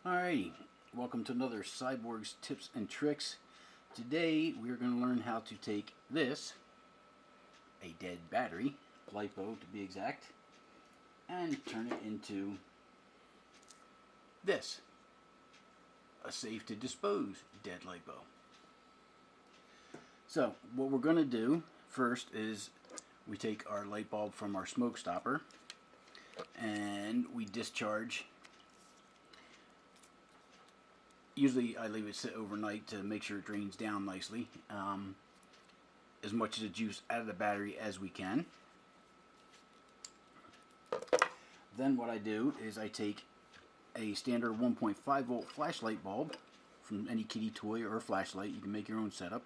Alrighty, welcome to another Psyborgs tips and tricks. Today we're going to learn how to take this, a dead battery, Lipo to be exact, and turn it into this, a safe to dispose dead Lipo. So what we're going to do first is we take our light bulb from our smoke stopper and we discharge. Usually I leave it sit overnight to make sure it drains down nicely. As much of the juice out of the battery as we can. Then what I do is I take a standard 1.5 volt flashlight bulb from any kitty toy or flashlight. You can make your own setup.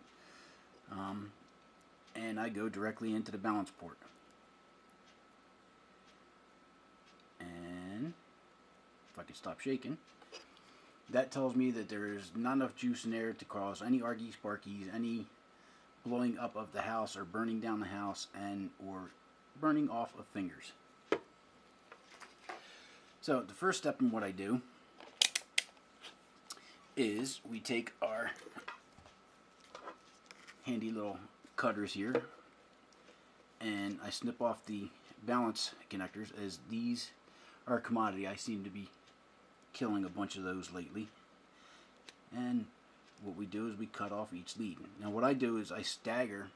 And I go directly into the balance port. And if I can stop shaking. That tells me that there is not enough juice in there to cause any argy sparkies, any blowing up of the house or burning down the house or burning off of fingers. So the first step in what I do is we take our handy little cutters here and I snip off the balance connectors, as these are a commodity. I seem to be killing a bunch of those lately. And what we do is we cut off each lead. Now what I do is I stagger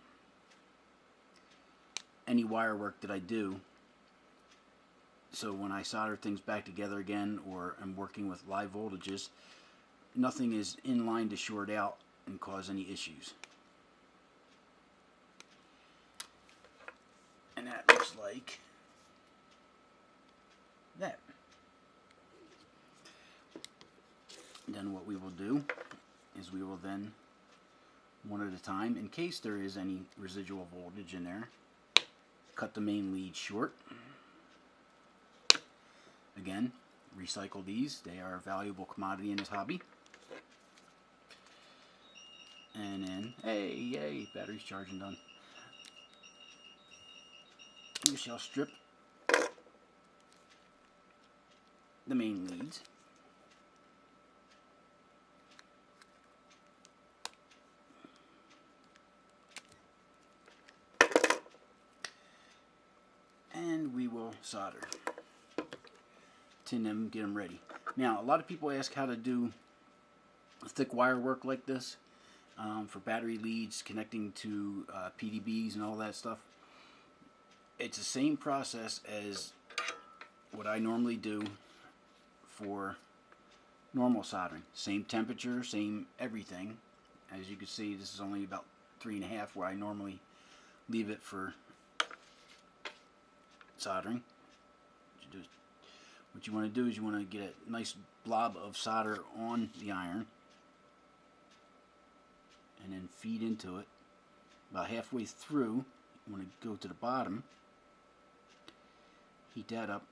any wire work that I do, so when I solder things back together again or I'm working with live voltages, nothing is in line to short out and cause any issues. And that looks like that. Then what we will do is we will then, one at a time, in case there is any residual voltage in there, cut the main lead short. Again, recycle these. They are a valuable commodity in this hobby. And then, hey, yay, battery's charging done. We shall strip the main leads. And we will solder, tin them, get them ready. Now, a lot of people ask how to do thick wire work like this for battery leads, connecting to PDBs and all that stuff. It's the same process as what I normally do for normal soldering. Same temperature, same everything. As you can see, this is only about 3.5, where I normally leave it for soldering. What you want to do is you want to get a nice blob of solder on the iron and then feed into it. About halfway through, you want to go to the bottom, heat that up,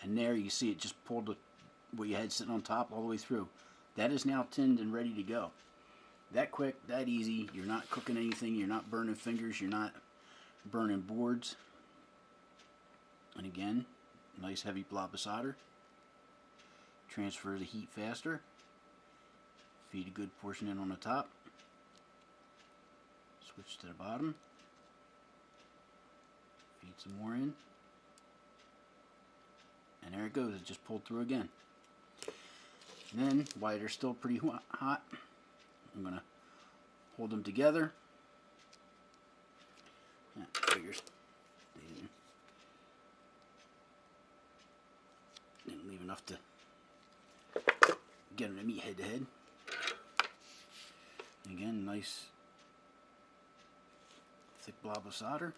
and there you see it just pulled what you had sitting on top all the way through. That is now tinned and ready to go. That quick, that easy. You're not cooking anything, you're not burning fingers, you're not burning boards. And again, nice heavy blob of solder. Transfer the heat faster. Feed a good portion in on the top. Switch to the bottom. Feed some more in. And there it goes. It just pulled through again. And then, while they're still pretty hot, I'm going to hold them together. Figures. Didn't leave enough to get them to meet head to head. Again, nice thick blob of solder.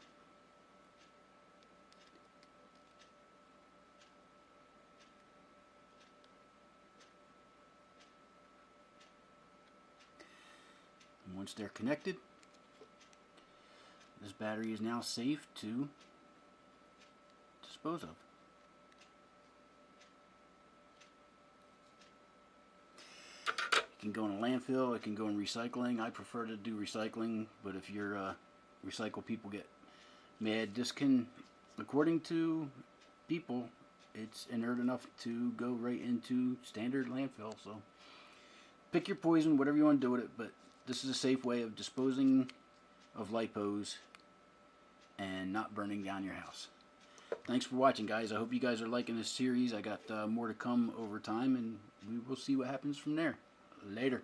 And once they're connected, this battery is now safe to dispose of. It can go in a landfill, it can go in recycling. I prefer to do recycling, but if your recycle people get mad, this can, according to people, it's inert enough to go right into standard landfill. So pick your poison, whatever you want to do with it, but this is a safe way of disposing of lipos and not burning down your house. Thanks for watching, guys. I hope you guys are liking this series. I got more to come over time, and we will see what happens from there. Later.